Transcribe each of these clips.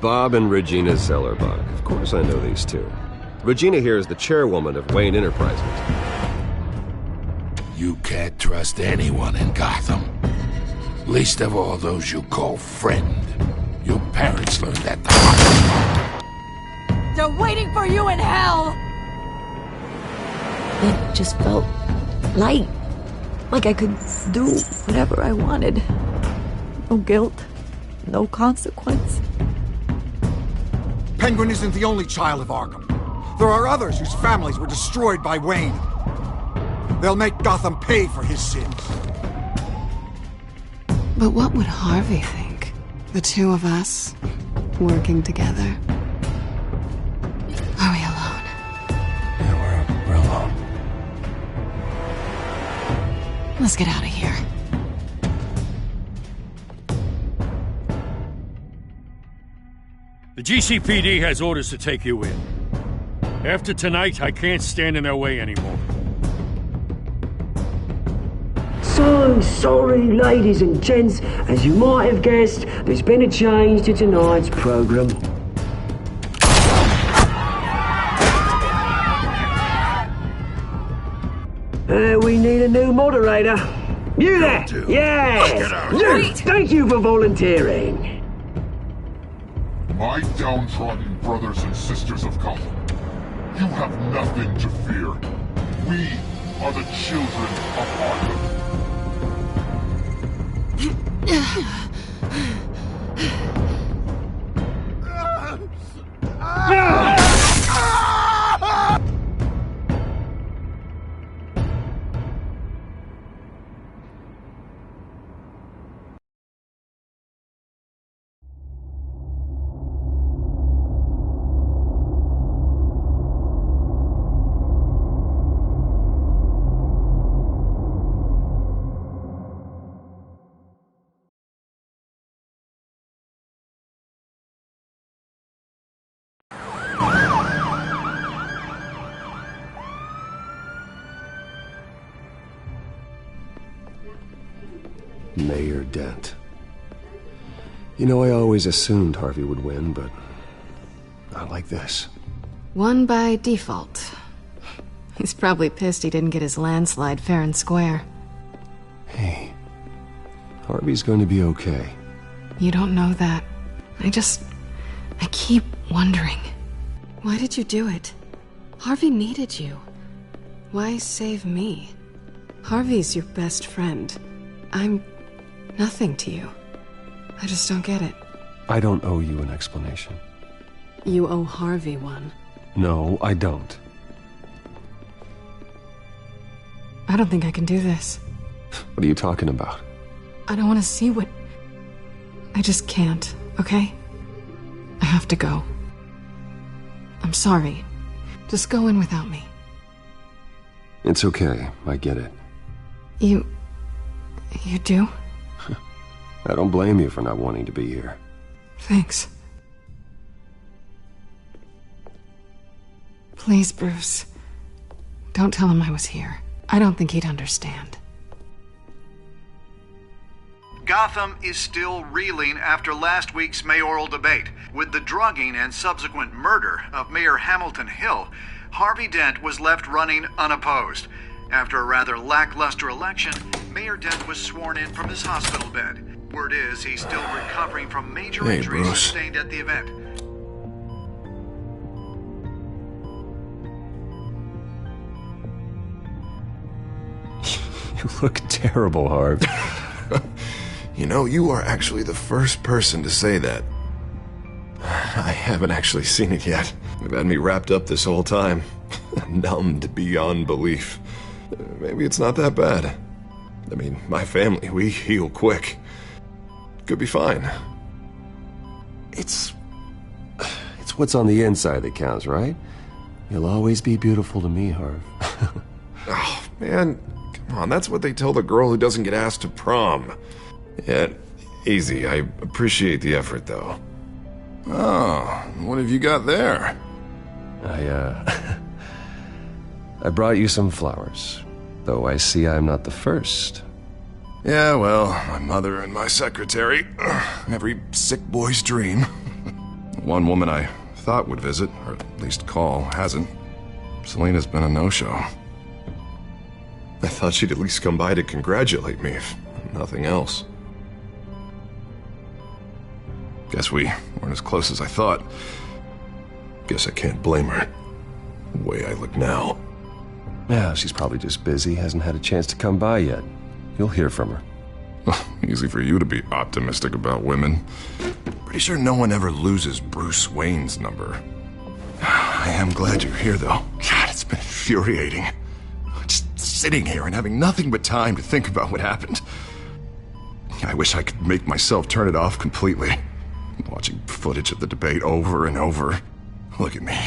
Bob and Regina Zellerbach. Of course I know these two. Regina here is the chairwoman of Wayne Enterprises. You can't trust anyone in Gotham. Least of all those you call friend. Your parents learned that the hard way. They're waiting for you in hell! It just felt light. Like I could do whatever I wanted. No guilt. No consequence. Penguin isn't the only child of Arkham. There are others whose families were destroyed by Wayne. They'll make Gotham pay for his sins. But what would Harvey think? The two of us, working together. Are we alone? Yeah, we're alone. Let's get out of here. The GCPD has orders to take you in. After tonight, I can't stand in their way anymore. So sorry, ladies and gents. As you might have guessed, there's been a change to tonight's program. We need a new moderator. You there? Yeah! You! Thank you for volunteering. My downtrodden brothers and sisters of Gotham, you have nothing to fear. We are the children of Arkham. Mayor Dent. You know, I always assumed Harvey would win, but not like this. Won by default. He's probably pissed he didn't get his landslide fair and square. Hey, Harvey's going to be okay. You don't know that. I keep wondering. Why did you do it? Harvey needed you. Why save me? Harvey's your best friend. I'm nothing to you. I just don't get it. I don't owe you an explanation. You owe Harvey one. No, I don't. I don't think I can do this. What are you talking about? I don't want to see what... I just can't, okay? I have to go. I'm sorry. Just go in without me. It's okay. I get it. You do? I don't blame you for not wanting to be here. Thanks. Please, Bruce. Don't tell him I was here. I don't think he'd understand. Gotham is still reeling after last week's mayoral debate. With the drugging and subsequent murder of Mayor Hamilton Hill, Harvey Dent was left running unopposed. After a rather lackluster election, Mayor Dent was sworn in from his hospital bed. Word is he's still recovering from major injuries sustained at the event. You look terrible, Harv. You know, you are actually the first person to say that. I haven't actually seen it yet. They've had me wrapped up this whole time. Numbed beyond belief. Maybe it's not that bad. I mean, my family, we heal quick. Could be fine. It's what's on the inside that counts, right? You'll always be beautiful to me, Harv. Oh, man. Come on, that's what they tell the girl who doesn't get asked to prom. Yeah, easy. I appreciate the effort, though. Oh, what have you got there? I brought you some flowers. Though I see I'm not the first. Yeah, well, my mother and my secretary. Every sick boy's dream. One woman I thought would visit, or at least call, hasn't. Selena's been a no-show. I thought she'd at least come by to congratulate me, if nothing else. Guess we weren't as close as I thought. Guess I can't blame her. The way I look now. Yeah, she's probably just busy, hasn't had a chance to come by yet. You'll hear from her. Well, easy for you to be optimistic about women. Pretty sure no one ever loses Bruce Wayne's number. I am glad you're here, though. God, it's been infuriating. Just sitting here and having nothing but time to think about what happened. I wish I could make myself turn it off completely. Watching footage of the debate over and over. Look at me,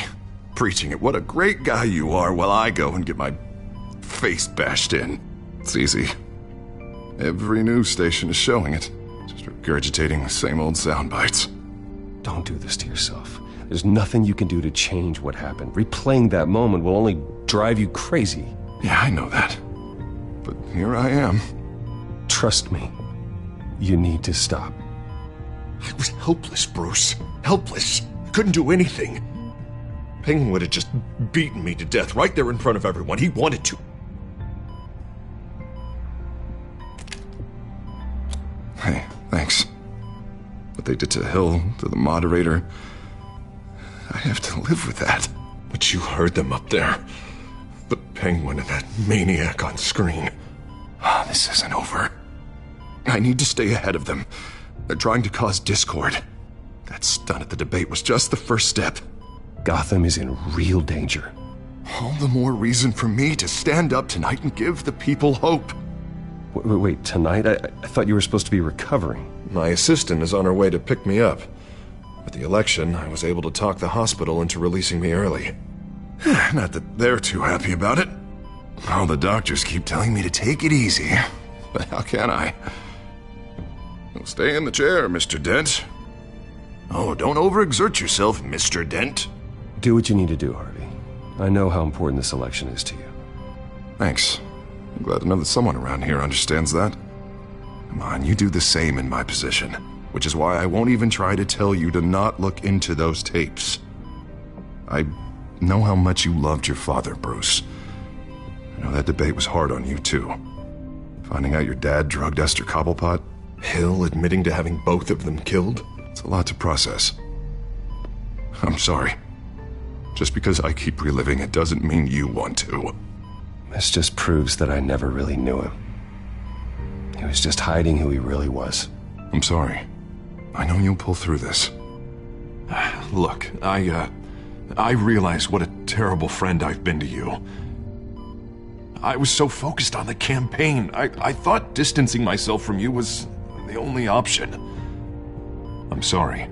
preaching at what a great guy you are while I go and get my face bashed in. It's easy. Every news station is showing it. Just regurgitating the same old sound bites. Don't do this to yourself. There's nothing you can do to change what happened. Replaying that moment will only drive you crazy. Yeah, I know that. But here I am. Trust me. You need to stop. I was helpless, Bruce. Helpless. Couldn't do anything. Penguin would have just beaten me to death right there in front of everyone. He wanted to. Hey, thanks. What they did to Hill, to the moderator, I have to live with that. But you heard them up there. The Penguin and that maniac on screen. This isn't over. I need to stay ahead of them. They're trying to cause discord. That stunt at the debate was just the first step. Gotham is in real danger. All the more reason for me to stand up tonight and give the people hope. Wait, tonight? I thought you were supposed to be recovering. My assistant is on her way to pick me up. With the election, I was able to talk the hospital into releasing me early. Not that they're too happy about it. All the doctors keep telling me to take it easy. But how can I? Well, stay in the chair, Mr. Dent. Oh, don't overexert yourself, Mr. Dent. Do what you need to do, Harvey. I know how important this election is to you. Thanks. I'm glad to know that someone around here understands that. Come on, you do the same in my position. Which is why I won't even try to tell you to not look into those tapes. I know how much you loved your father, Bruce. I know that debate was hard on you, too. Finding out your dad drugged Esther Cobblepot, Hill admitting to having both of them killed. It's a lot to process. I'm sorry. Just because I keep reliving it doesn't mean you want to. This just proves that I never really knew him. He was just hiding who he really was. I'm sorry. I know you'll pull through this. Look, I realize what a terrible friend I've been to you. I was so focused on the campaign. I thought distancing myself from you was the only option. I'm sorry.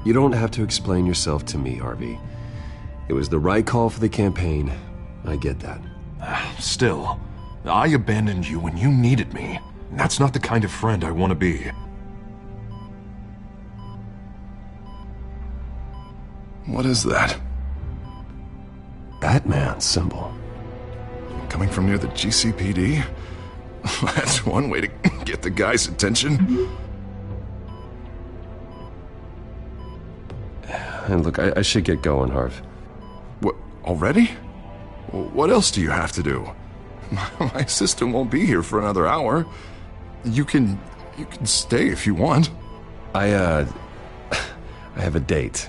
You don't have to explain yourself to me, Harvey. It was the right call for the campaign. I get that. Still, I abandoned you when you needed me. That's not the kind of friend I want to be. What is that? Batman symbol. Coming from near the GCPD? That's one way to get the guy's attention. And look, I should get going, Harv. What, already? What else do you have to do? My assistant won't be here for another hour. You can stay if you want. I have a date,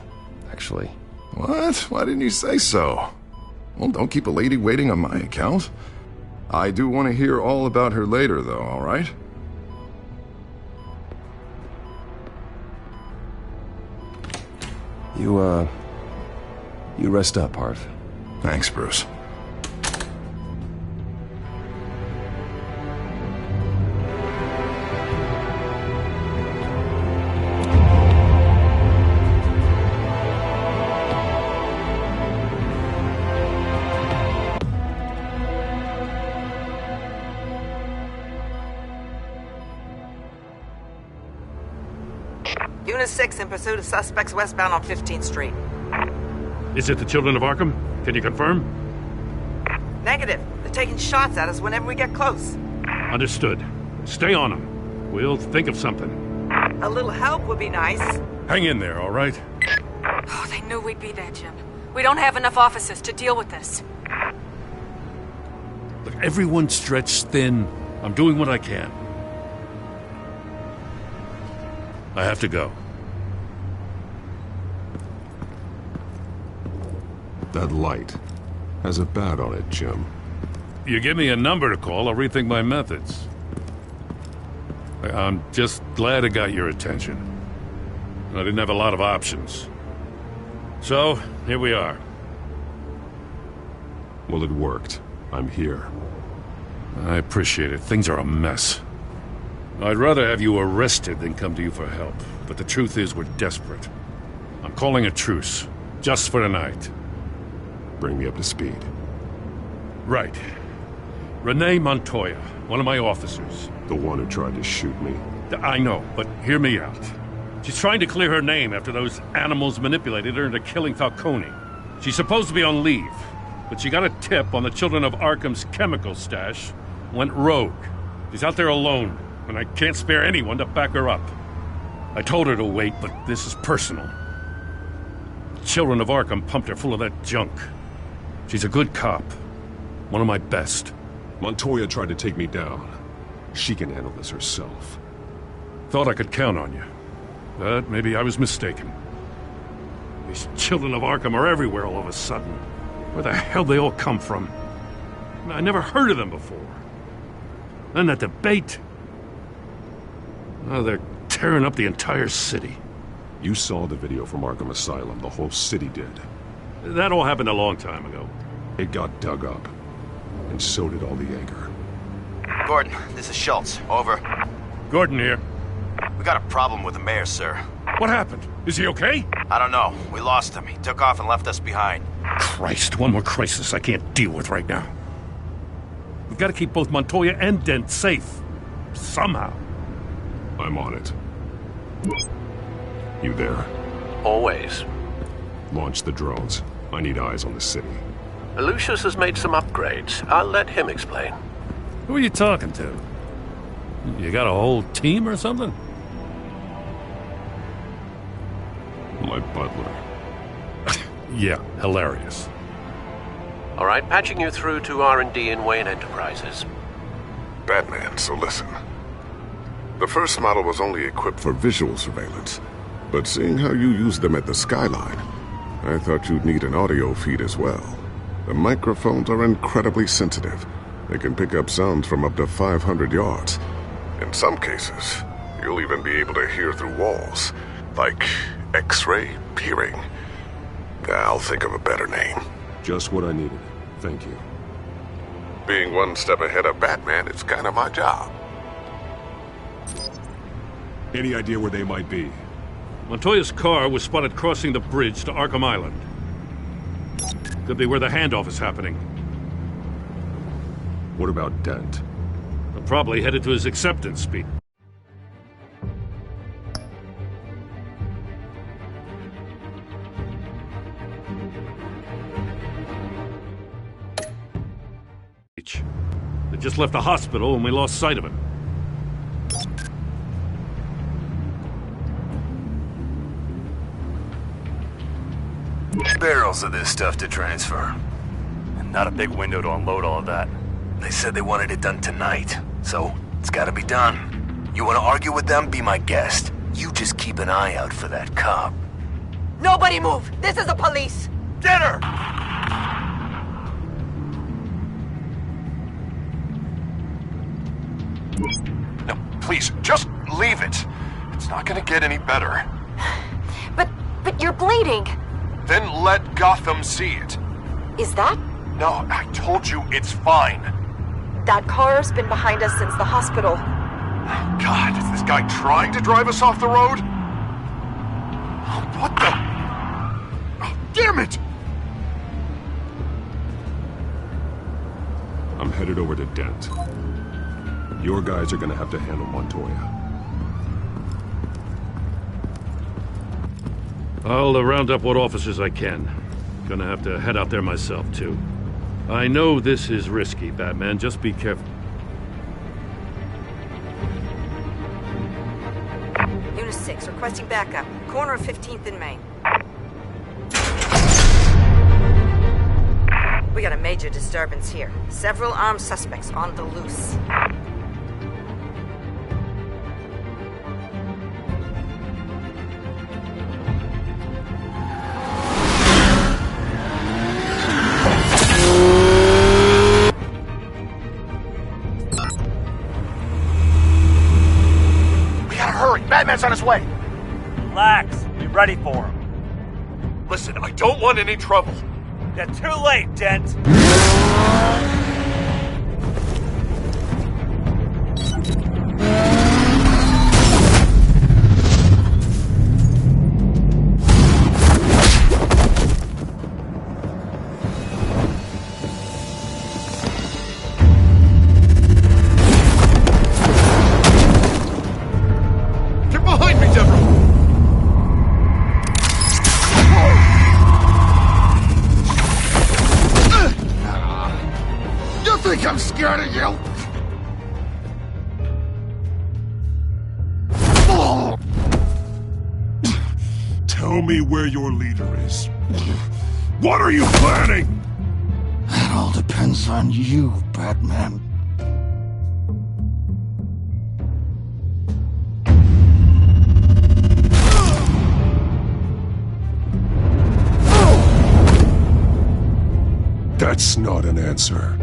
actually. What? Why didn't you say so? Well, don't keep a lady waiting on my account. I do want to hear all about her later, though, all right? You rest up, Harv. Thanks, Bruce. Unit 6 in pursuit of suspects westbound on 15th Street. Is it the Children of Arkham? Can you confirm? Negative. They're taking shots at us whenever we get close. Understood. Stay on them. We'll think of something. A little help would be nice. Hang in there, all right? Oh, they knew we'd be there, Jim. We don't have enough officers to deal with this. Look, everyone's stretched thin. I'm doing what I can. I have to go. That light has a bat on it, Jim. You give me a number to call, I'll rethink my methods. I'm just glad it got your attention. I didn't have a lot of options. So, here we are. Well, it worked. I'm here. I appreciate it. Things are a mess. I'd rather have you arrested than come to you for help. But the truth is, we're desperate. I'm calling a truce. Just for tonight. Bring me up to speed. Right. Renee Montoya, one of my officers. The one who tried to shoot me? I know, but hear me out. She's trying to clear her name after those animals manipulated her into killing Falcone. She's supposed to be on leave, but she got a tip on the Children of Arkham's chemical stash, went rogue. She's out there alone, and I can't spare anyone to back her up. I told her to wait, but this is personal. Children of Arkham pumped her full of that junk. She's a good cop. One of my best. Montoya tried to take me down. She can handle this herself. Thought I could count on you. But maybe I was mistaken. These Children of Arkham are everywhere all of a sudden. Where the hell they all come from? I never heard of them before. Then that debate. Oh, they're tearing up the entire city. You saw the video from Arkham Asylum. The whole city did. That all happened a long time ago. It got dug up. And so did all the anger. Gordon, this is Schultz. Over. Gordon here. We got a problem with the mayor, sir. What happened? Is he okay? I don't know. We lost him. He took off and left us behind. Christ, one more crisis I can't deal with right now. We've got to keep both Montoya and Dent safe. Somehow. I'm on it. You there? Always. Launch the drones. I need eyes on the city. Lucius has made some upgrades. I'll let him explain. Who are you talking to? You got a whole team or something? My butler. Yeah, hilarious. All right, patching you through to R&D in Wayne Enterprises. Batman, so listen. The first model was only equipped for visual surveillance, but seeing how you used them at the Skyline, I thought you'd need an audio feed as well. The microphones are incredibly sensitive. They can pick up sounds from up to 500 yards. In some cases, you'll even be able to hear through walls, like X-ray peering. I'll think of a better name. Just what I needed. Thank you. Being one step ahead of Batman, it's kind of my job. Any idea where they might be? Montoya's car was spotted crossing the bridge to Arkham Island. Could be where the handoff is happening. What about Dent? They're probably headed to his acceptance speech. They just left the hospital and we lost sight of him. Barrels of this stuff to transfer. And not a big window to unload all of that. They said they wanted it done tonight, so it's gotta be done. You wanna argue with them? Be my guest. You just keep an eye out for that cop. Nobody move! This is the police! Get her! No, please, just leave it. It's not gonna get any better. But you're bleeding. Then let Gotham see it. Is that? No, I told you it's fine. That car's been behind us since the hospital. God, is this guy trying to drive us off the road? What the? Oh, damn it! I'm headed over to Dent. Your guys are gonna have to handle Montoya. I'll round up what officers I can. Gonna have to head out there myself, too. I know this is risky, Batman. Just be careful. Requesting backup. Corner of 15th and Main. We got a major disturbance here. Several armed suspects on the loose. Batman's on his way! Relax. Be ready for him. Listen, I don't want any trouble. You're too late, Dent. I'm scared of you! Tell me where your leader is. What are you planning? That all depends on you, Batman. That's not an answer.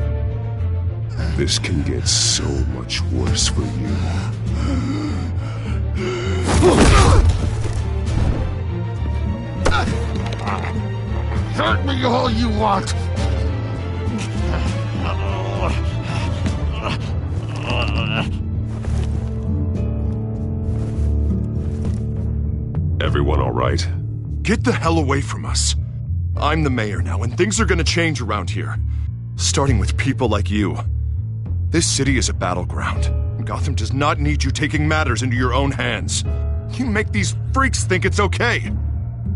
This can get so much worse for you. Hurt me all you want. Everyone all right? Get the hell away from us. I'm the mayor now, and things are gonna change around here. Starting with people like you. This city is a battleground. Gotham does not need you taking matters into your own hands. You make these freaks think it's okay.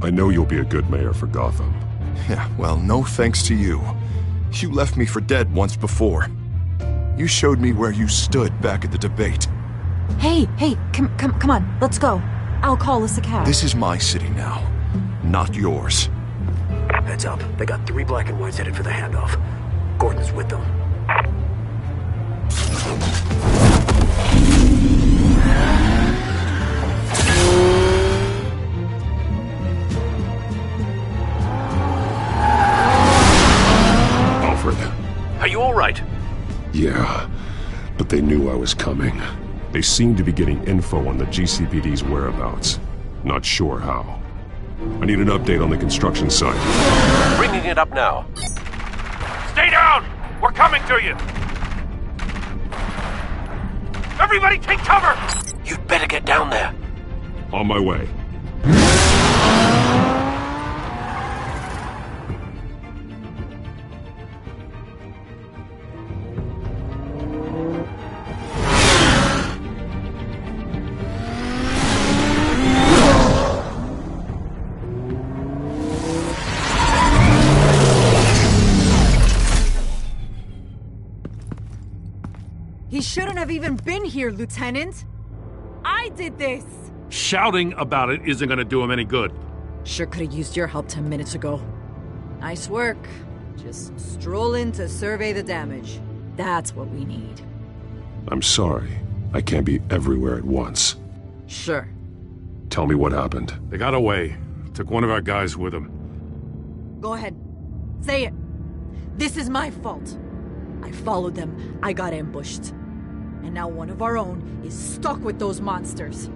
I know you'll be a good mayor for Gotham. Yeah, well, no thanks to you. You left me for dead once before. You showed me where you stood back at the debate. Hey, come on, let's go. I'll call us a cab. This is my city now, not yours. Heads up, they got 3 black and whites headed for the handoff. Gordon's with them. Alfred. Are you all right? Yeah, but they knew I was coming. They seem to be getting info on the GCPD's whereabouts. Not sure how. I need an update on the construction site. Bringing it up now. Stay down! We're coming to you! Everybody take cover! You'd better get down there. On my way. He shouldn't have even been here, Lieutenant. I did this. Shouting about it isn't gonna do him any good. Sure could have used your help 10 minutes ago. Nice work. Just stroll in to survey the damage. That's what we need. I'm sorry. I can't be everywhere at once. Sure. Tell me what happened. They got away. Took one of our guys with them. Go ahead. Say it. This is my fault. I followed them. I got ambushed. And now one of our own is stuck with those monsters.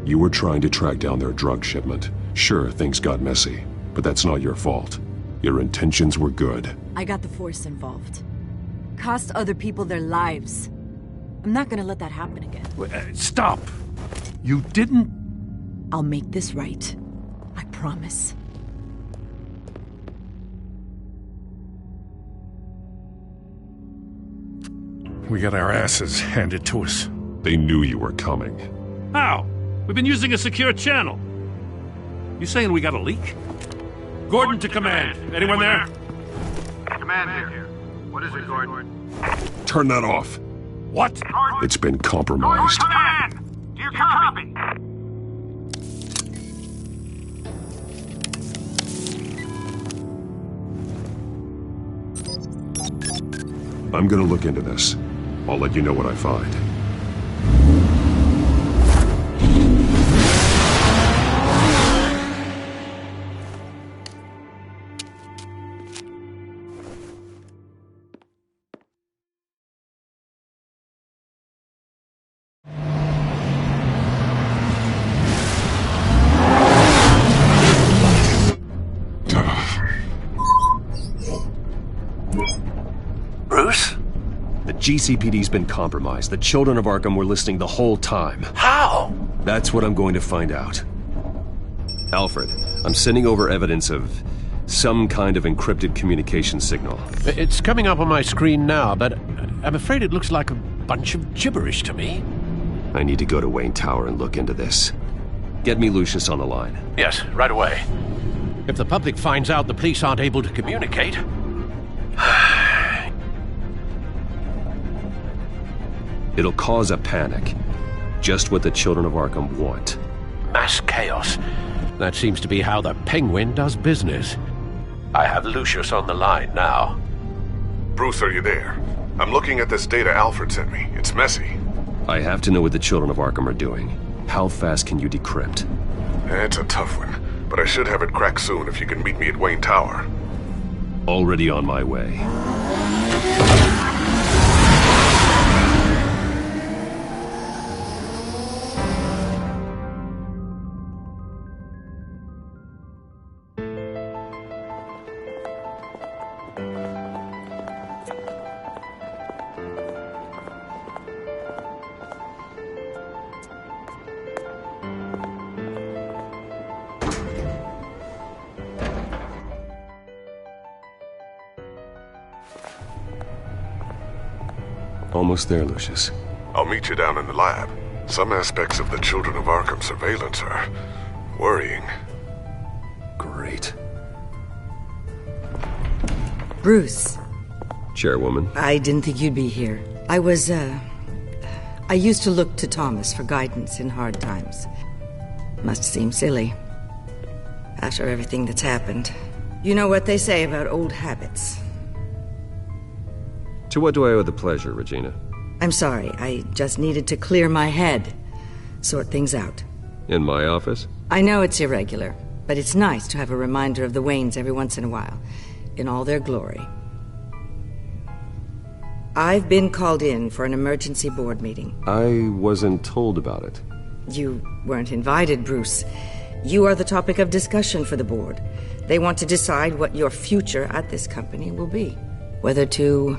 You were trying to track down their drug shipment. Sure, things got messy, but that's not your fault. Your intentions were good. I got the Force involved. Cost other people their lives. I'm not gonna let that happen again. Stop! You didn't... I'll make this right. I promise. We got our asses handed to us. They knew you were coming. How? We've been using a secure channel. You saying we got a leak? Gordon to command. Anyone there? Command here. What is it, Gordon? Turn that off. What? It's been compromised. Command! I'm gonna look into this. I'll let you know what I find. Bruce? The GCPD's been compromised. The children of Arkham were listening the whole time. How? That's what I'm going to find out. Alfred, I'm sending over evidence of some kind of encrypted communication signal. It's coming up on my screen now, but I'm afraid it looks like a bunch of gibberish to me. I need to go to Wayne Tower and look into this. Get me Lucius on the line. Yes, right away. If the public finds out the police aren't able to communicate... It'll cause a panic. Just what the children of Arkham want. Mass chaos. That seems to be how the Penguin does business. I have Lucius on the line now. Bruce, are you there? I'm looking at this data Alfred sent me. It's messy. I have to know what the children of Arkham are doing. How fast can you decrypt? It's a tough one, but I should have it cracked soon if you can meet me at Wayne Tower. Already on my way. Almost there, Lucius. I'll meet you down in the lab. Some aspects of the Children of Arkham surveillance are worrying. Great. Bruce. Chairwoman. I didn't think you'd be here. I used to look to Thomas for guidance in hard times. Must seem silly. After everything that's happened. You know what they say about old habits. To what do I owe the pleasure, Regina? I'm sorry, I just needed to clear my head. Sort things out. In my office? I know it's irregular, but it's nice to have a reminder of the Waynes every once in a while, in all their glory. I've been called in for an emergency board meeting. I wasn't told about it. You weren't invited, Bruce. You are the topic of discussion for the board. They want to decide what your future at this company will be. Whether to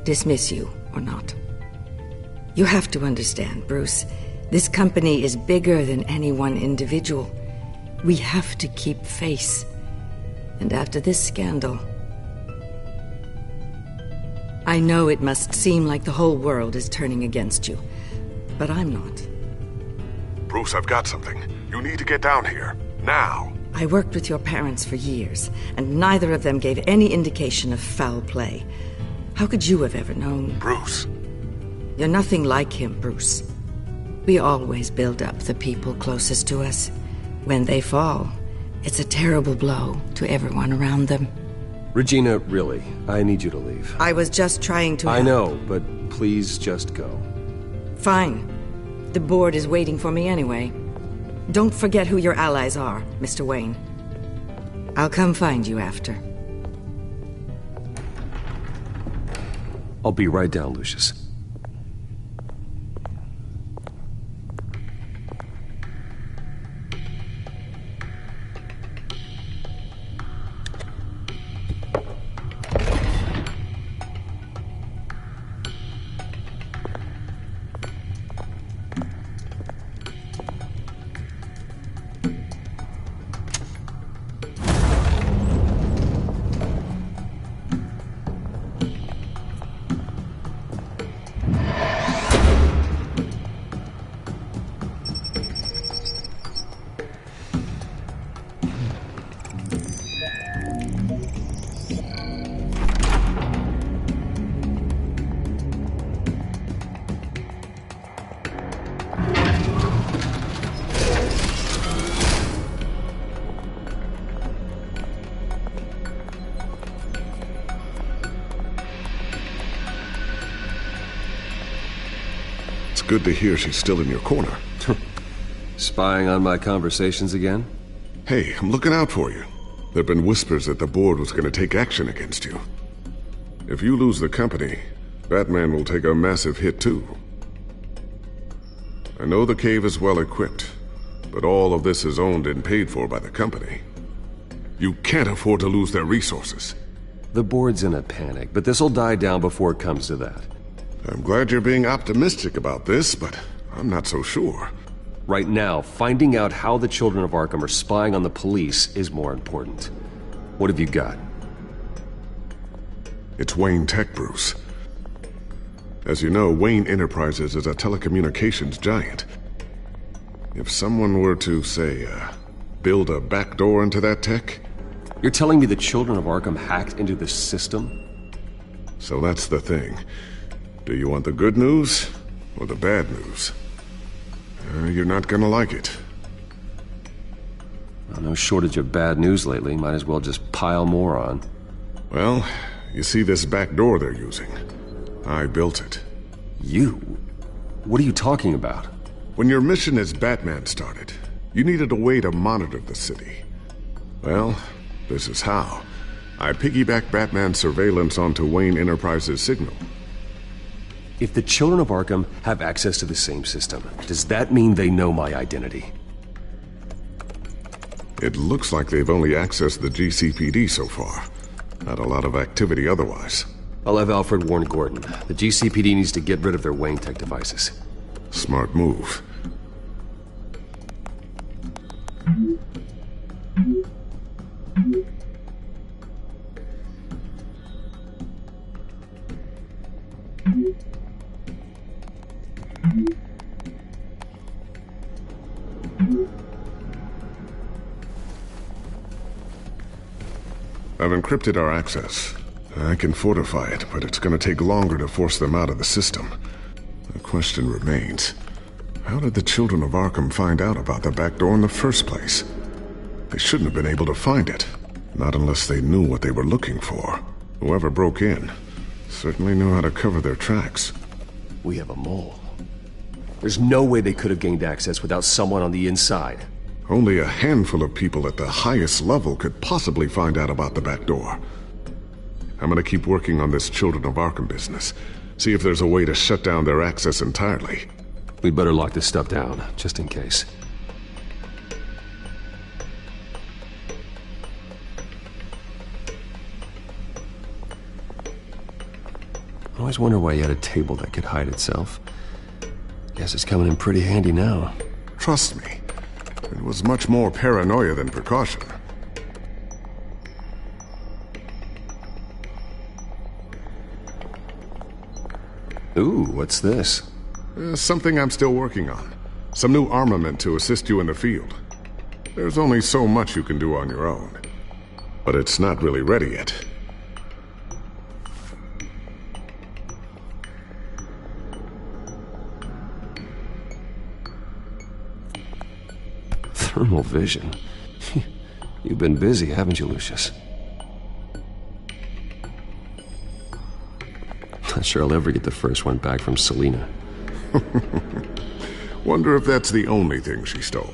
dismiss you or not. You have to understand, Bruce. This company is bigger than any one individual. We have to keep face. And after this scandal... I know it must seem like the whole world is turning against you, but I'm not. Bruce, I've got something. You need to get down here. Now. I worked with your parents for years, and neither of them gave any indication of foul play. How could you have ever known? Bruce. You're nothing like him, Bruce. We always build up the people closest to us. When they fall, it's a terrible blow to everyone around them. Regina, really, I need you to leave. I was just trying to... I know, but please just go. Fine. The board is waiting for me anyway. Don't forget who your allies are, Mr. Wayne. I'll come find you after. I'll be right down, Lucius. good to hear she's still in your corner. Spying on my conversations again? Hey, I'm looking out for you. There've been whispers that the board was going to take action against you. If you lose the company, Batman will take a massive hit too. I know the cave is well equipped, but all of this is owned and paid for by the company. You can't afford to lose their resources. The board's in a panic, but this'll die down before it comes to that. I'm glad you're being optimistic about this, but I'm not so sure. Right now, finding out how the children of Arkham are spying on the police is more important. What have you got? It's Wayne Tech, Bruce. As you know, Wayne Enterprises is a telecommunications giant. If someone were to, say, build a backdoor into that tech... You're telling me the children of Arkham hacked into the system? So that's the thing. Do you want the good news or the bad news? You're not gonna like it. Well, no shortage of bad news lately. Might as well just pile more on. Well, you see this back door they're using? I built it. You? What are you talking about? When your mission as Batman started, you needed a way to monitor the city. Well, this is how. I piggybacked Batman's surveillance onto Wayne Enterprises' signal. If the children of Arkham have access to the same system, does that mean they know my identity? It looks like they've only accessed the GCPD so far. Not a lot of activity otherwise. I'll have Alfred warn Gordon. The GCPD needs to get rid of their Wayne Tech devices. Smart move. I've encrypted our access. I can fortify it, but it's going to take longer to force them out of the system. The question remains, how did the children of Arkham find out about the back door in the first place? They shouldn't have been able to find it. Not unless they knew what they were looking for. Whoever broke in certainly knew how to cover their tracks. We have a mole. There's no way they could have gained access without someone on the inside. Only a handful of people at the highest level could possibly find out about the back door. I'm gonna keep working on this Children of Arkham business. See if there's a way to shut down their access entirely. We'd better lock this stuff down, just in case. I always wonder why you had a table that could hide itself. Guess it's coming in pretty handy now. Trust me. It was much more paranoia than precaution. Ooh, what's this? Something I'm still working on. Some new armament to assist you in the field. There's only so much you can do on your own. But it's not really ready yet. Thermal vision. You've been busy, haven't you, Lucius? Not sure I'll ever get the first one back from Selina. Wonder if that's the only thing she stole.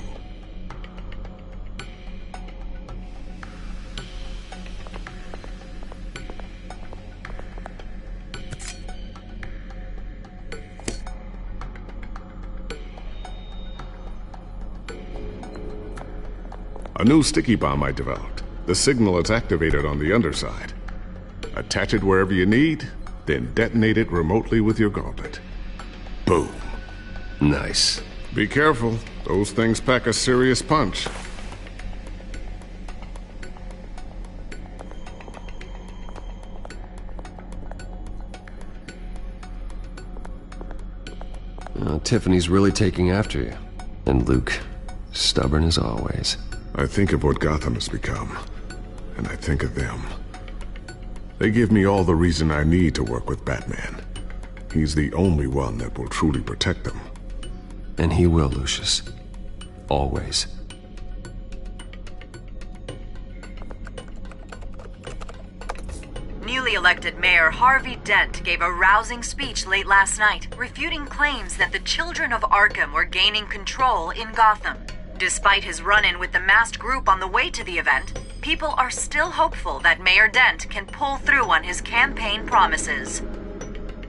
A new sticky bomb I developed. The signal is activated on the underside. Attach it wherever you need, then detonate it remotely with your gauntlet. Boom. Nice. Be careful. Those things pack a serious punch. Tiffany's really taking after you. And Luke, stubborn as always. I think of what Gotham has become, and I think of them. They give me all the reason I need to work with Batman. He's the only one that will truly protect them. And he will, Lucius. Always. Newly elected Mayor Mayor Harvey Dent gave a rousing speech late last night, refuting claims that the children of Arkham were gaining control in Gotham. Despite his run-in with the masked group on the way to the event, people are still hopeful that Mayor Dent can pull through on his campaign promises.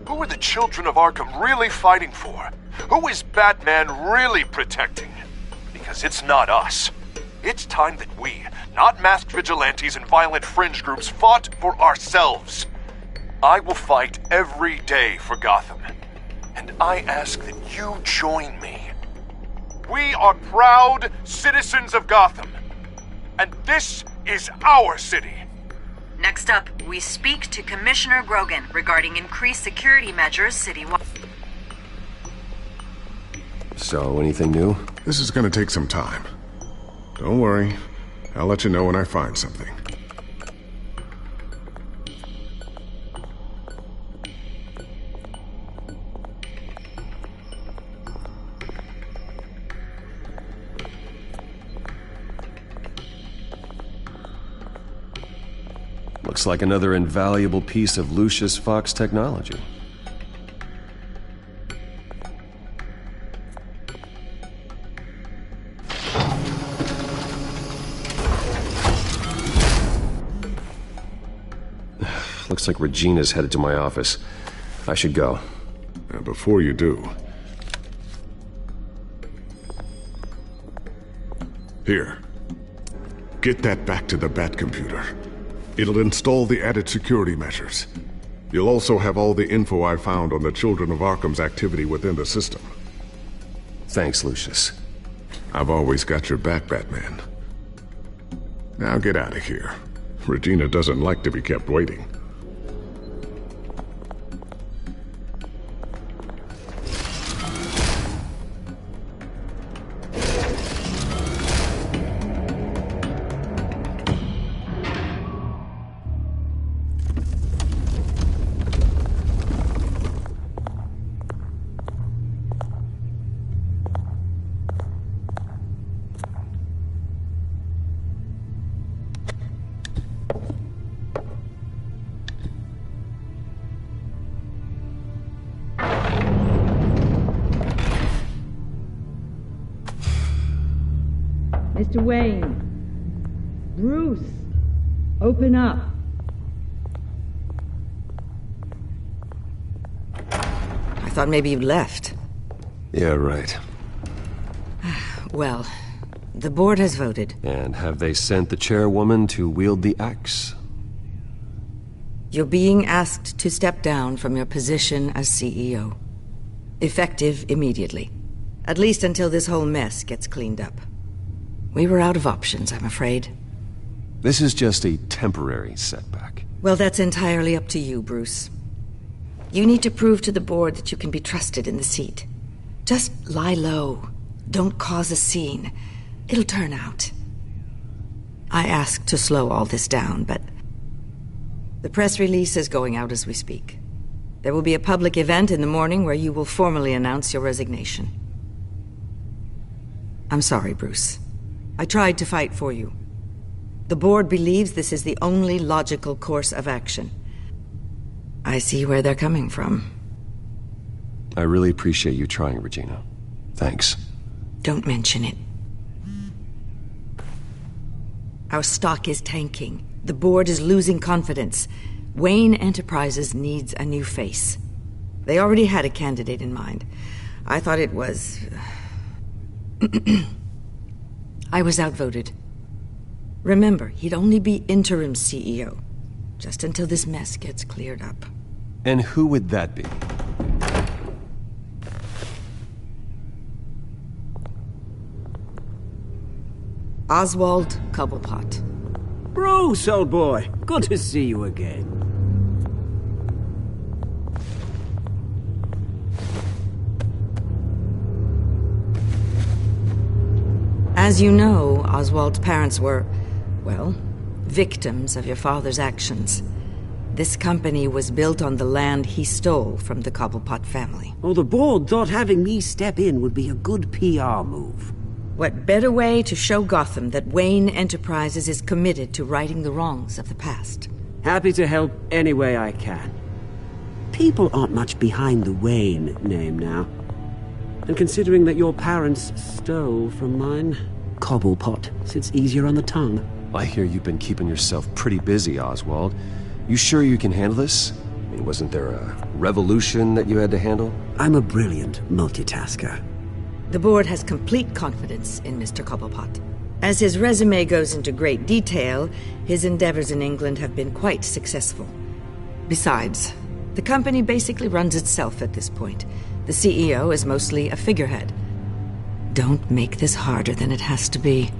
Who are the children of Arkham really fighting for? Who is Batman really protecting? Because it's not us. It's time that we, not masked vigilantes and violent fringe groups, fought for ourselves. I will fight every day for Gotham. And I ask that you join me. We are proud citizens of Gotham. And this is our city. Next up, we speak to Commissioner Grogan regarding increased security measures citywide. So, anything new? This is gonna take some time. Don't worry. I'll let you know when I find something. Looks like another invaluable piece of Lucius Fox technology. Looks like Regina's headed to my office. I should go. Now, before you do... Here. Get that back to the Bat computer. It'll install the added security measures. You'll also have all the info I found on the Children of Arkham's activity within the system. Thanks, Lucius. I've always got your back, Batman. Now get out of here. Regina doesn't like to be kept waiting. Mr. Wayne. Bruce. Open up. I thought maybe you left. Yeah, right. Well, the board has voted. And have they sent the chairwoman to wield the axe? You're being asked to step down from your position as CEO. Effective immediately. At least until this whole mess gets cleaned up. We were out of options, I'm afraid. This is just a temporary setback. Well, that's entirely up to you, Bruce. You need to prove to the board that you can be trusted in the seat. Just lie low. Don't cause a scene. It'll turn out. I asked to slow all this down, but... the press release is going out as we speak. There will be a public event in the morning where you will formally announce your resignation. I'm sorry, Bruce. I tried to fight for you. The board believes this is the only logical course of action. I see where they're coming from. I really appreciate you trying, Regina. Thanks. Don't mention it. Our stock is tanking. The board is losing confidence. Wayne Enterprises needs a new face. They already had a candidate in mind. I thought it was... I was outvoted. Remember, he'd only be interim CEO, just until this mess gets cleared up. And who would that be? Oswald Cobblepot. Bruce, old boy. Good to see you again. As you know, Oswald's parents were, well, victims of your father's actions. This company was built on the land he stole from the Cobblepot family. Oh, the board thought having me step in would be a good PR move. What better way to show Gotham that Wayne Enterprises is committed to righting the wrongs of the past? Happy to help any way I can. People aren't much behind the Wayne name now. And considering that your parents stole from mine, Cobblepot sits easier on the tongue. I hear you've been keeping yourself pretty busy, Oswald. You sure you can handle this? I mean, wasn't there a revolution that you had to handle? I'm a brilliant multitasker. The board has complete confidence in Mr. Cobblepot. As his resume goes into great detail, his endeavors in England have been quite successful. Besides, the company basically runs itself at this point. The CEO is mostly a figurehead. Don't make this harder than it has to be.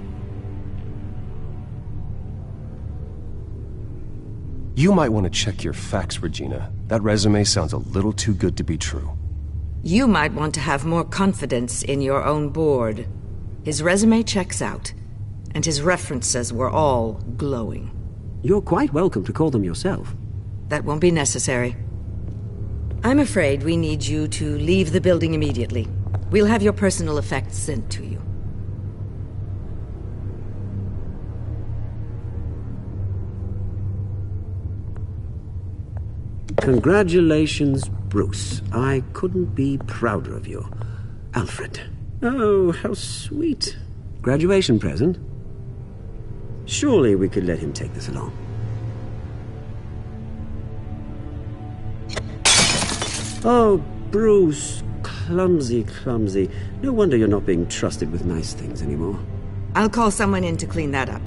You might want to check your facts, Regina. That resume sounds a little too good to be true. You might want to have more confidence in your own board. His resume checks out, and his references were all glowing. You're quite welcome to call them yourself. That won't be necessary. I'm afraid we need you to leave the building immediately. We'll have your personal effects sent to you. Congratulations, Bruce. I couldn't be prouder of you. Alfred. Oh, how sweet. Graduation present? Surely we could let him take this along. Oh, Bruce. Clumsy, clumsy. No wonder you're not being trusted with nice things anymore. I'll call someone in to clean that up.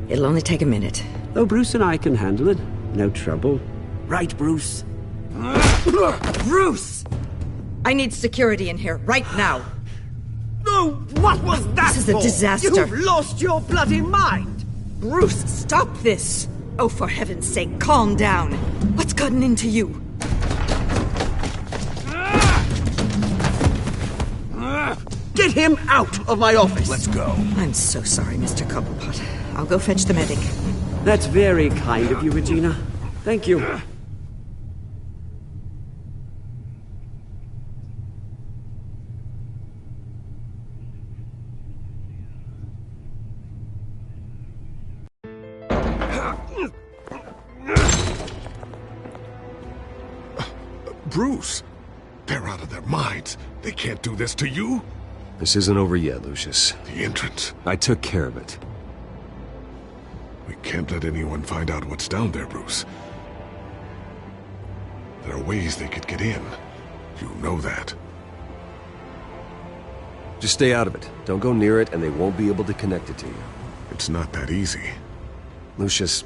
It'll only take a minute. Oh, Bruce and I can handle it. No trouble. Right, Bruce? Bruce! I need security in here, right now. No, what was that? This is a disaster. You've lost your bloody mind! Bruce, stop this! Oh, for heaven's sake, calm down. What's gotten into you? Get him out of my office! Let's go. I'm so sorry, Mr. Cobblepot. I'll go fetch the medic. That's very kind of you, Regina. Thank you. Bruce, they're out of their minds. They can't do this to you. This isn't over yet, Lucius. The entrance. I took care of it. We can't let anyone find out what's down there, Bruce. There are ways they could get in. You know that. Just stay out of it. Don't go near it, and they won't be able to connect it to you. It's not that easy. Lucius,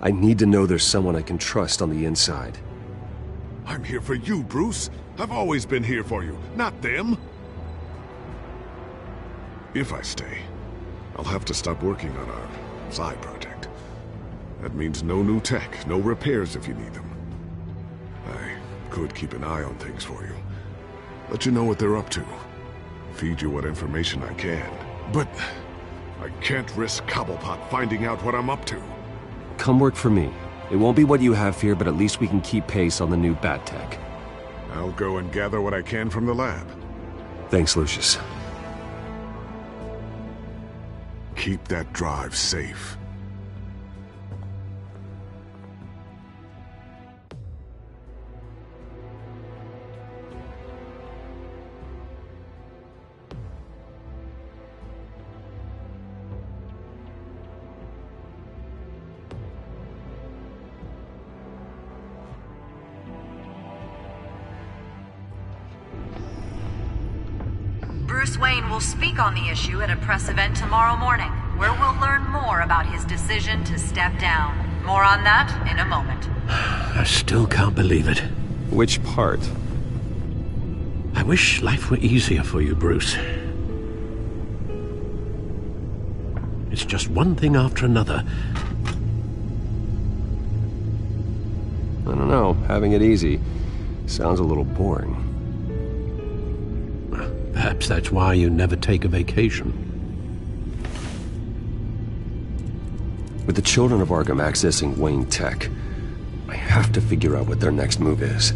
I need to know there's someone I can trust on the inside. I'm here for you, Bruce. I've always been here for you, not them. If I stay, I'll have to stop working on our side project. That means no new tech, no repairs if you need them. I could keep an eye on things for you. Let you know what they're up to. Feed you what information I can. But I can't risk Cobblepot finding out what I'm up to. Come work for me. It won't be what you have here, but at least we can keep pace on the new bat tech. I'll go and gather what I can from the lab. Thanks, Lucius. Keep that drive safe. Bruce Wayne will speak on the issue at a press event tomorrow morning, where we'll learn more about his decision to step down. More on that in a moment. I still can't believe it. Which part? I wish life were easier for you, Bruce. It's just one thing after another. I don't know. Having it easy sounds a little boring. Perhaps that's why you never take a vacation. With the children of Arkham accessing Wayne Tech, I have to figure out what their next move is.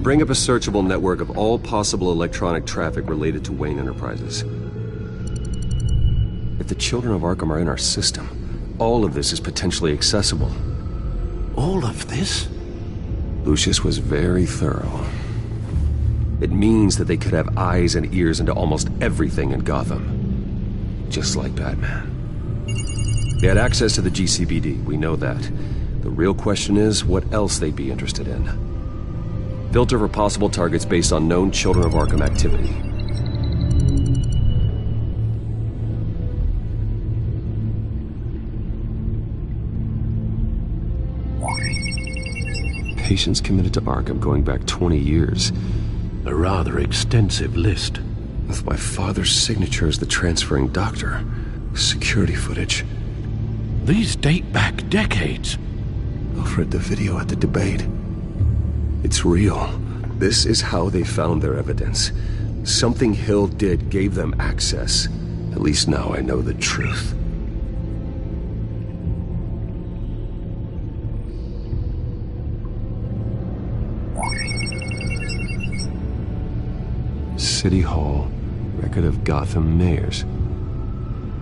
Bring up a searchable network of all possible electronic traffic related to Wayne Enterprises. If the children of Arkham are in our system, all of this is potentially accessible. All of this? Lucius was very thorough. It means that they could have eyes and ears into almost everything in Gotham. Just like Batman. They had access to the GCPD, we know that. The real question is, what else they'd be interested in. Filter for possible targets based on known Children of Arkham activity. Patients committed to Arkham going back 20 years. A rather extensive list. With my father's signature as the transferring doctor. Security footage. These date back decades. Alfred, the video at the debate. It's real. This is how they found their evidence. Something Hill did gave them access. At least now I know the truth. City Hall, record of Gotham mayors.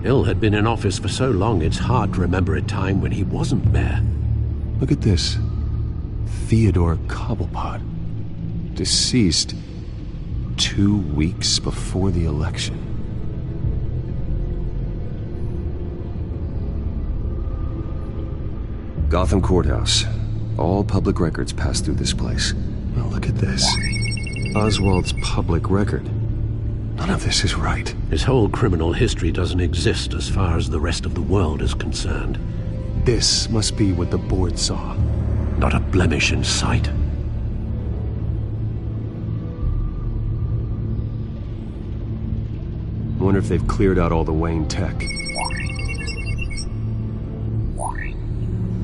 Hill had been in office for so long, it's hard to remember a time when he wasn't mayor. Look at this. Theodore Cobblepot. Deceased 2 weeks before the election. Gotham Courthouse. All public records pass through this place. Now look at this. Oswald's public record. None of this is right. His whole criminal history doesn't exist as far as the rest of the world is concerned. This must be what the board saw. Not a blemish in sight. I wonder if they've cleared out all the Wayne tech.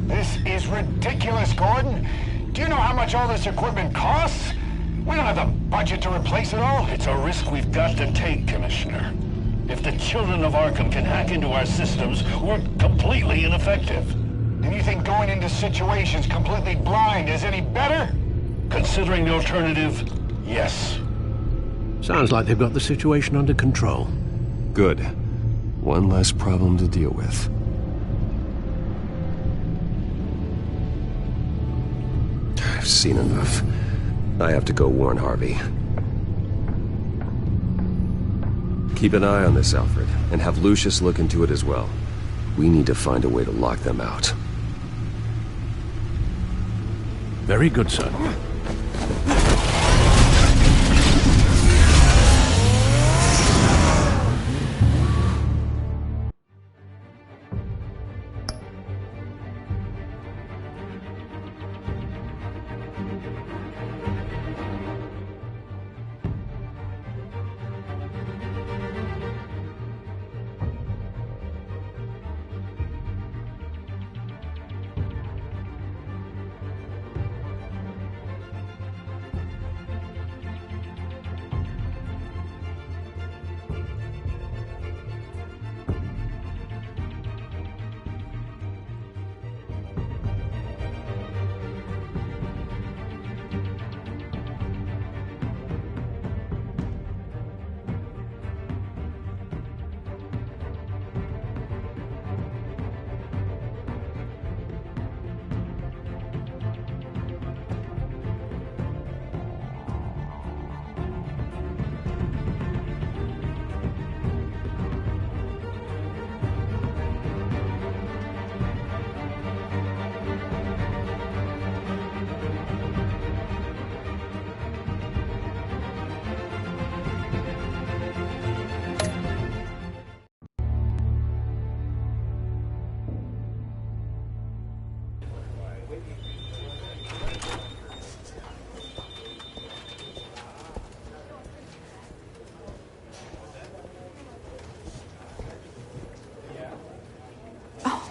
This is ridiculous, Gordon. Do you know how much all this equipment costs? We don't have the budget to replace it all. It's a risk we've got to take, Commissioner. If the children of Arkham can hack into our systems, we're completely ineffective. And you think going into situations completely blind is any better? Considering the alternative, yes. Sounds like they've got the situation under control. Good. One less problem to deal with. I've seen enough. I have to go warn Harvey. Keep an eye on this, Alfred, and have Lucius look into it as well. We need to find a way to lock them out. Very good, sir.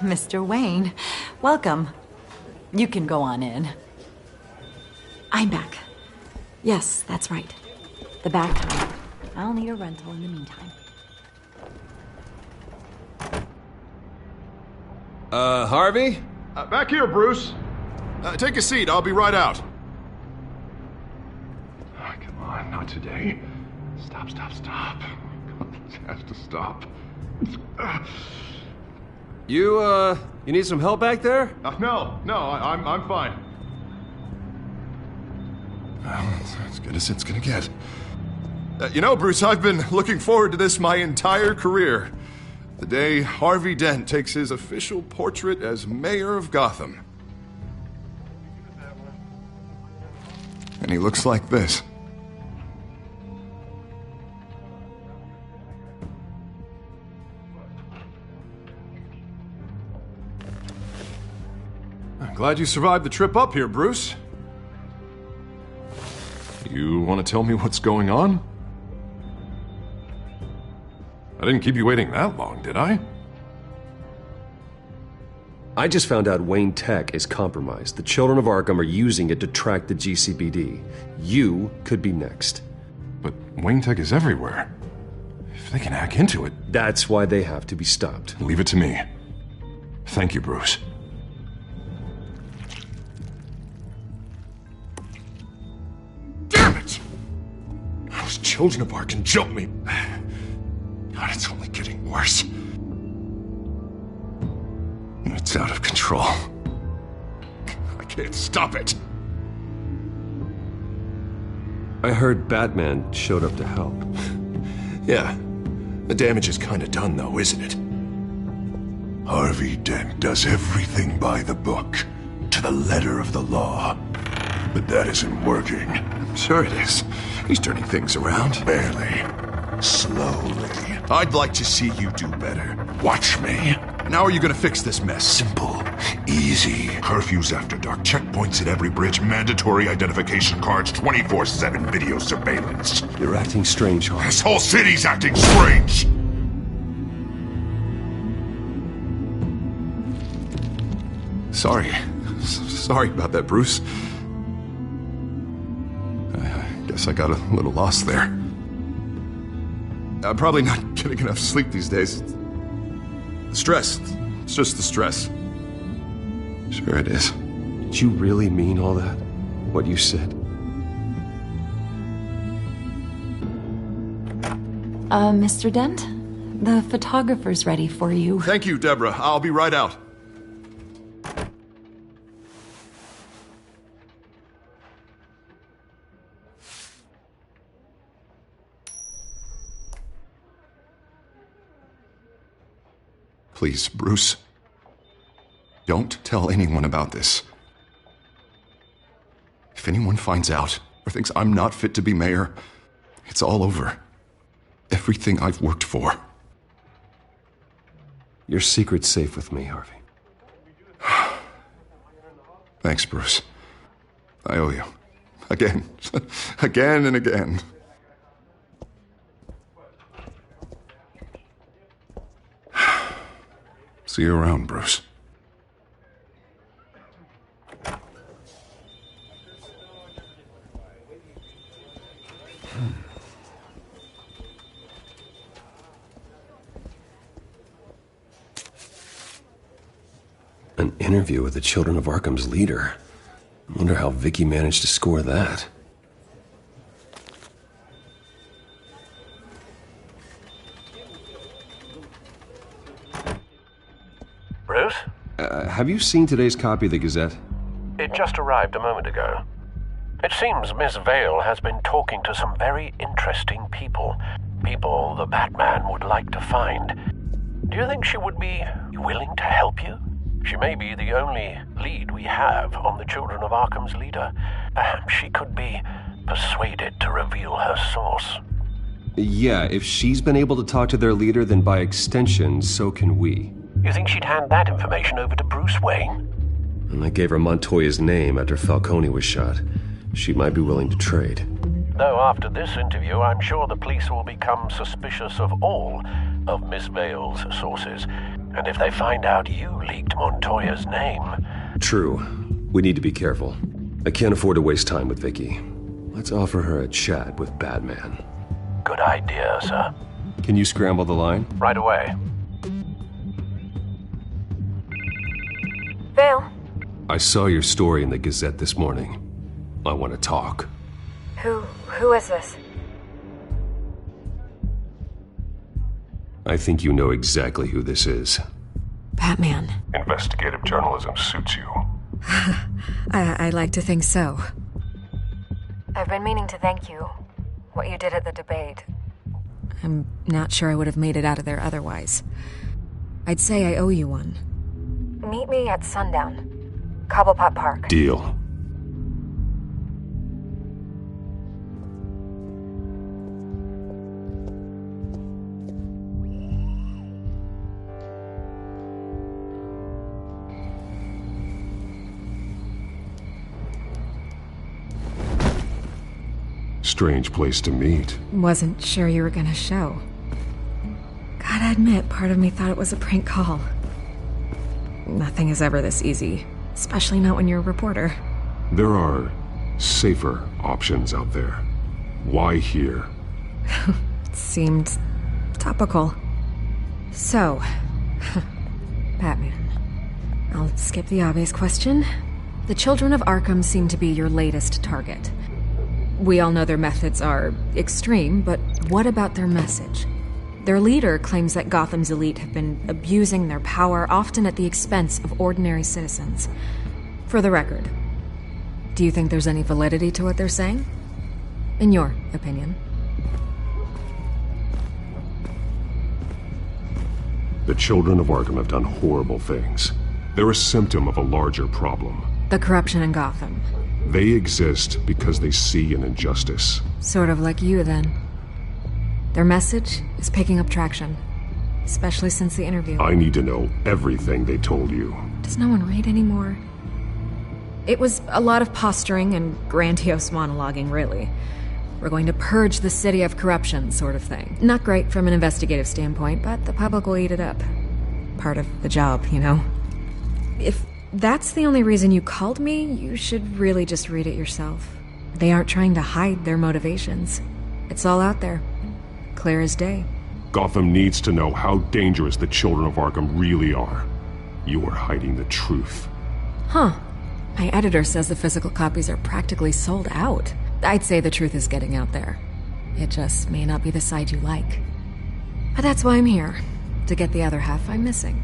Mr. Wayne, welcome. You can go on in. I'm back. Yes, that's right. The back time. I'll need a rental in the meantime. Harvey? Back here, Bruce. Take a seat, I'll be right out. today. Stop. This has to stop. You need some help back there? No, I'm fine. Well, as good as it's gonna get. You know, Bruce, I've been looking forward to this my entire career. The day Harvey Dent takes his official portrait as mayor of Gotham. And he looks like this. I'm glad you survived the trip up here, Bruce. You want to tell me what's going on? I didn't keep you waiting that long, did I? I just found out Wayne Tech is compromised. The children of Arkham are using it to track the GCPD. You could be next. But Wayne Tech is everywhere. If they can hack into it... That's why they have to be stopped. Leave it to me. Thank you, Bruce. Damn it! Those children of Arkham jumped me. God, it's only getting worse. It's out of control. I can't stop it. I heard Batman showed up to help. Yeah. The damage is kind of done, though, isn't it? Harvey Dent does everything by the book, to the letter of the law. But that isn't working. Sure it is. He's turning things around. Barely. Slowly. I'd like to see you do better. Watch me. Now are you gonna fix this mess? Simple. Easy. Curfews after dark. Checkpoints at every bridge. Mandatory identification cards. 24/7 video surveillance. You're acting strange, Harvey. This whole city's acting strange! Sorry about that, Bruce. I guess I got a little lost there. I'm probably not getting enough sleep these days. The stress. It's just the stress. Sure it is. Did you really mean all that? What you said? Mr. Dent? The photographer's ready for you. Thank you, Deborah. I'll be right out. Please, Bruce. Don't tell anyone about this. If anyone finds out or thinks I'm not fit to be mayor, it's all over. Everything I've worked for. Your secret's safe with me, Harvey. Thanks, Bruce. I owe you. Again. Again and again. See you around, Bruce. An interview with the Children of Arkham's leader. I wonder how Vicky managed to score that. Bruce? Have you seen today's copy of the Gazette? It just arrived a moment ago. It seems Miss Vale has been talking to some very interesting people. People the Batman would like to find. Do you think she would be willing to help you? She may be the only lead we have on the Children of Arkham's leader. Perhaps she could be persuaded to reveal her source. Yeah, if she's been able to talk to their leader, then by extension, so can we. You think she'd hand that information over to Bruce Wayne? And I gave her Montoya's name after Falcone was shot. She might be willing to trade. Though after this interview, I'm sure the police will become suspicious of all of Miss Vale's sources. And if they find out you leaked Montoya's name... True. We need to be careful. I can't afford to waste time with Vicky. Let's offer her a chat with Batman. Good idea, sir. Can you scramble the line? Right away. Vale? I saw your story in the Gazette this morning. I want to talk. Who is this? I think you know exactly who this is. Batman. Investigative journalism suits you. I like to think so. I've been meaning to thank you. What you did at the debate. I'm not sure I would have made it out of there otherwise. I'd say I owe you one. Meet me at sundown. Cobblepot Park. Deal. Strange place to meet. Wasn't sure you were gonna show. Gotta admit, part of me thought it was a prank call. Nothing is ever this easy, especially not when you're a reporter. There are safer options out there. Why here? It seemed topical. So, Batman. I'll skip the obvious question. The children of Arkham seem to be your latest target. We all know their methods are extreme, but what about their message? Their leader claims that Gotham's elite have been abusing their power, often at the expense of ordinary citizens. For the record, do you think there's any validity to what they're saying? In your opinion? The children of Arkham have done horrible things. They're a symptom of a larger problem. The corruption in Gotham. They exist because they see an injustice. Sort of like you, then. Their message is picking up traction, especially since the interview. I need to know everything they told you. Does no one read anymore? It was a lot of posturing and grandiose monologuing, really. We're going to purge the city of corruption, sort of thing. Not great from an investigative standpoint, but the public will eat it up. Part of the job, you know? If that's the only reason you called me, you should really just read it yourself. They aren't trying to hide their motivations. It's all out there. Clear as day. Gotham needs to know how dangerous the children of Arkham really are. You are hiding the truth. Huh. My editor says the physical copies are practically sold out. I'd say the truth is getting out there. It just may not be the side you like. But that's why I'm here. To get the other half I'm missing.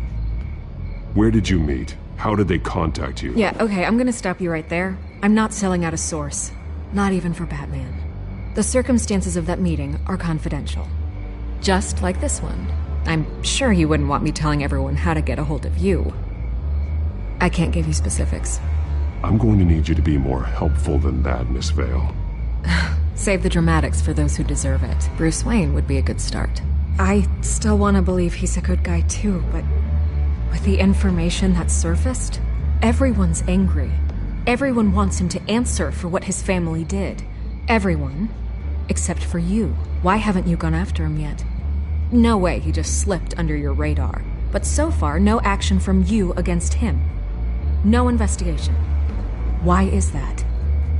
Where did you meet? How did they contact you? Yeah, okay, I'm gonna stop you right there. I'm not selling out a source. Not even for Batman. The circumstances of that meeting are confidential. Just like this one. I'm sure you wouldn't want me telling everyone how to get a hold of you. I can't give you specifics. I'm going to need you to be more helpful than that, Miss Vale. Save the dramatics for those who deserve it. Bruce Wayne would be a good start. I still want to believe he's a good guy too, but with the information that surfaced, everyone's angry. Everyone wants him to answer for what his family did. Everyone, except for you. Why haven't you gone after him yet? No way he just slipped under your radar. But so far, no action from you against him. No investigation. Why is that?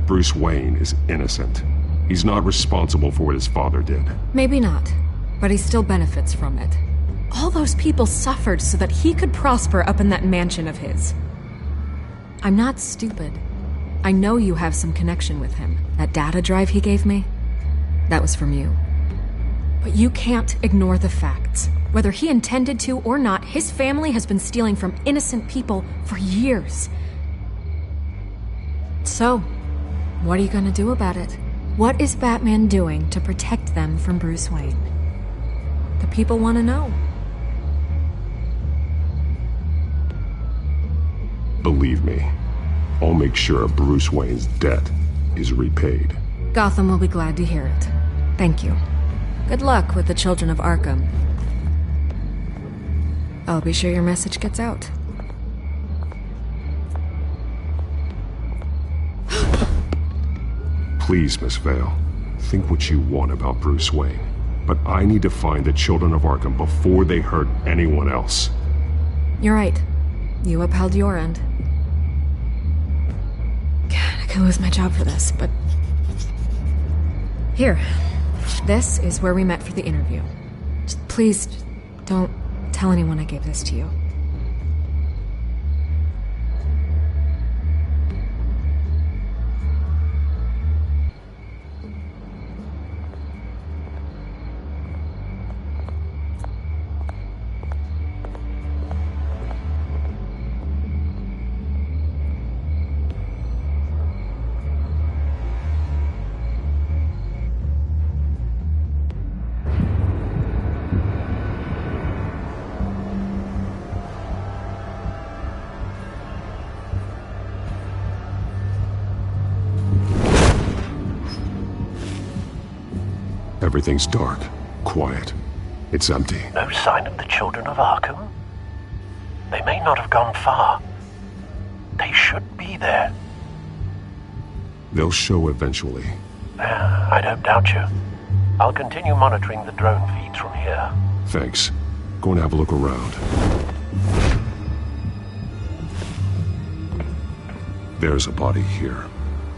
Bruce Wayne is innocent. He's not responsible for what his father did. Maybe not, but he still benefits from it. All those people suffered so that he could prosper up in that mansion of his. I'm not stupid. I know you have some connection with him. That data drive he gave me, that was from you. But you can't ignore the facts. Whether he intended to or not, his family has been stealing from innocent people for years. So, what are you gonna do about it? What is Batman doing to protect them from Bruce Wayne? The people want to know. Believe me, I'll make sure Bruce Wayne's debt is repaid. Gotham will be glad to hear it. Thank you. Good luck with the children of Arkham. I'll be sure your message gets out. Please, Miss Vale, think what you want about Bruce Wayne. But I need to find the children of Arkham before they hurt anyone else. You're right. You upheld your end. God, I could lose my job for this, but... Here. This is where we met for the interview. Just please, don't tell anyone I gave this to you. Everything's dark, quiet. It's empty. No sign of the children of Arkham? They may not have gone far. They should be there. They'll show eventually. I don't doubt you. I'll continue monitoring the drone feeds from here. Thanks. Go and have a look around. There's a body here.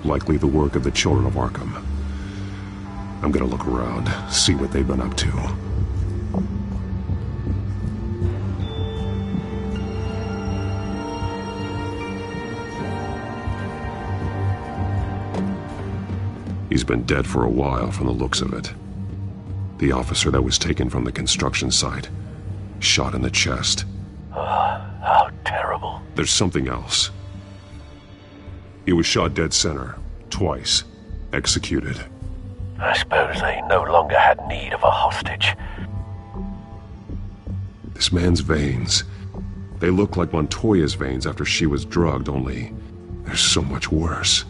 Likely the work of the children of Arkham. I'm gonna look around, see what they've been up to. He's been dead for a while from the looks of it. The officer that was taken from the construction site. Shot in the chest. How terrible. There's something else. He was shot dead center. Twice. Executed. I suppose they no longer had need of a hostage. This man's veins. They look like Montoya's veins after she was drugged, only they're so much worse.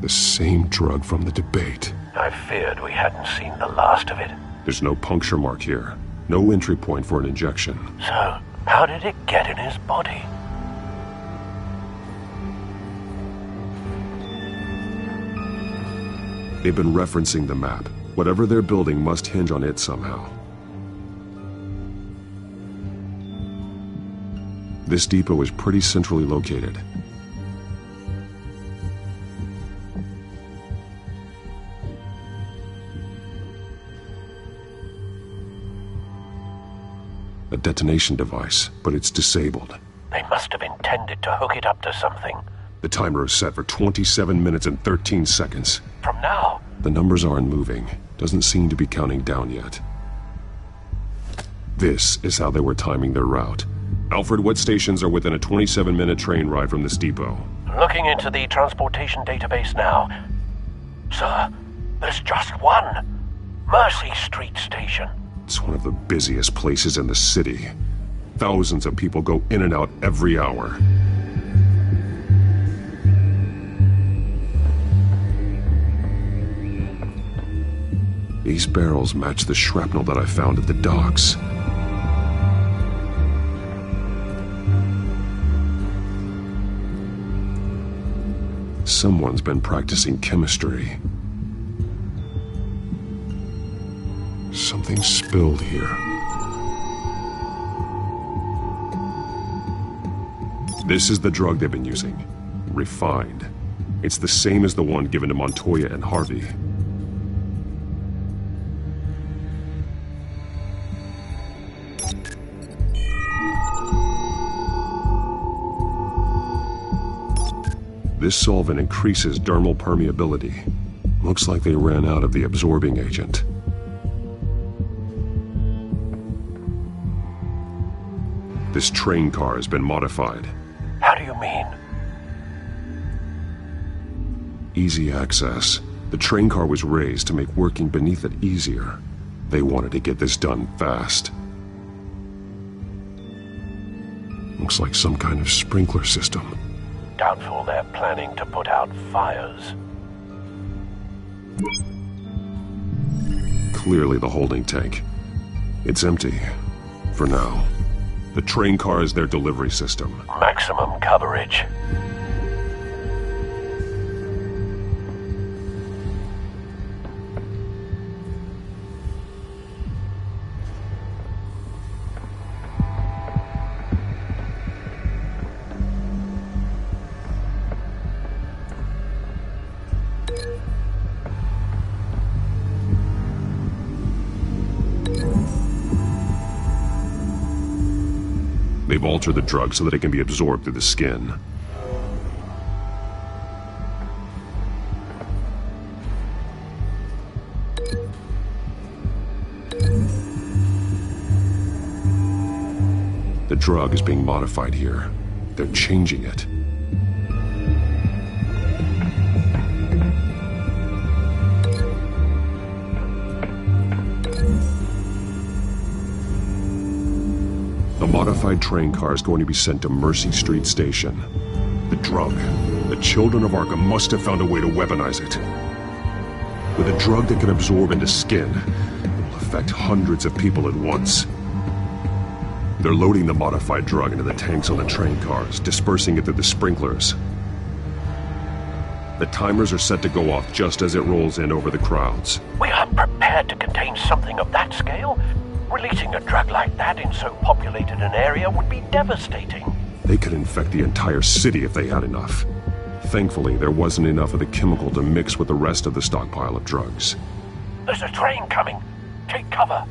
The same drug from the debate. I feared we hadn't seen the last of it. There's no puncture mark here. No entry point for an injection. So, how did it get in his body? They've been referencing the map. Whatever they're building must hinge on it somehow. This depot is pretty centrally located. A detonation device, but it's disabled. They must have intended to hook it up to something. The timer is set for 27 minutes and 13 seconds. From now? The numbers aren't moving. Doesn't seem to be counting down yet. This is how they were timing their route. Alfred, what stations are within a 27-minute train ride from this depot? Looking into the transportation database now. Sir, there's just one. Mercy Street Station. It's one of the busiest places in the city. Thousands of people go in and out every hour. These barrels match the shrapnel that I found at the docks. Someone's been practicing chemistry. Something spilled here. This is the drug they've been using. Refined. It's the same as the one given to Montoya and Harvey. This solvent increases dermal permeability. Looks like they ran out of the absorbing agent. This train car has been modified. How do you mean? Easy access. The train car was raised to make working beneath it easier. They wanted to get this done fast. Looks like some kind of sprinkler system. Doubtful they're planning to put out fires. Clearly the holding tank. It's empty. For now. The train car is their delivery system. Maximum coverage. They've altered the drug so that it can be absorbed through the skin. The drug is being modified here. They're changing it. The modified train car is going to be sent to Mercy Street Station. The drug. The children of Arkham must have found a way to weaponize it. With a drug that can absorb into skin, it will affect hundreds of people at once. They're loading the modified drug into the tanks on the train cars, dispersing it through the sprinklers. The timers are set to go off just as it rolls in over the crowds. We aren't prepared to contain something of that scale. Releasing a drug like that in so populated an area would be devastating. They could infect the entire city if they had enough. Thankfully, there wasn't enough of the chemical to mix with the rest of the stockpile of drugs. There's a train coming. Take cover.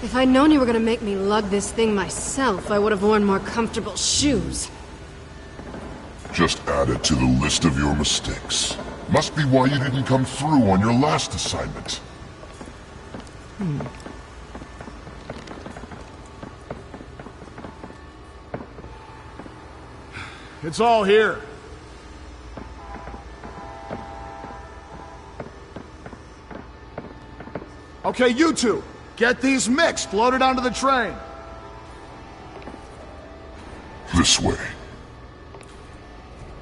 If I'd known you were gonna make me lug this thing myself, I would have worn more comfortable shoes. Just add it to the list of your mistakes. Must be why you didn't come through on your last assignment. It's all here. Okay, you two, get these mixed, loaded onto the train. This way.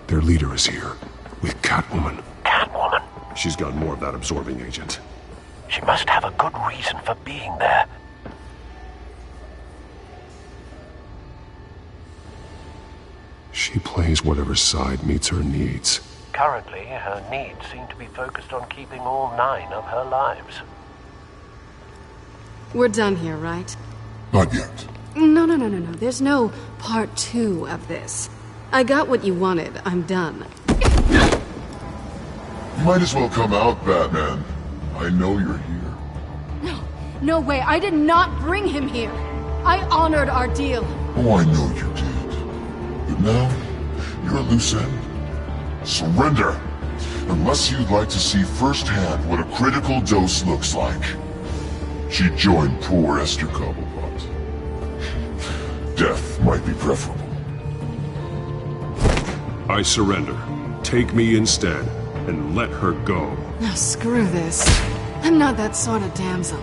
Their leader is here, with Catwoman. Catwoman? She's got more of that absorbing agent. She must have a good reason for being there. She plays whatever side meets her needs. Currently, her needs seem to be focused on keeping all 9 of her lives. We're done here, right? Not yet. No. There's no part 2 of this. I got what you wanted. I'm done. You might as well come out, Batman. I know you're here. No way. I did not bring him here. I honored our deal. Oh, I know you did. But now, you're a loose end. Surrender! Unless you'd like to see firsthand what a critical dose looks like. She joined poor Esther Cobblepot. Death might be preferable. I surrender. Take me instead, and let her go. Now screw this. I'm not that sort of damsel.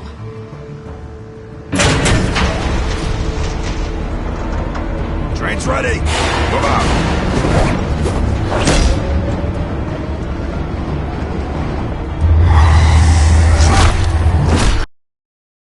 Train's ready! Move out!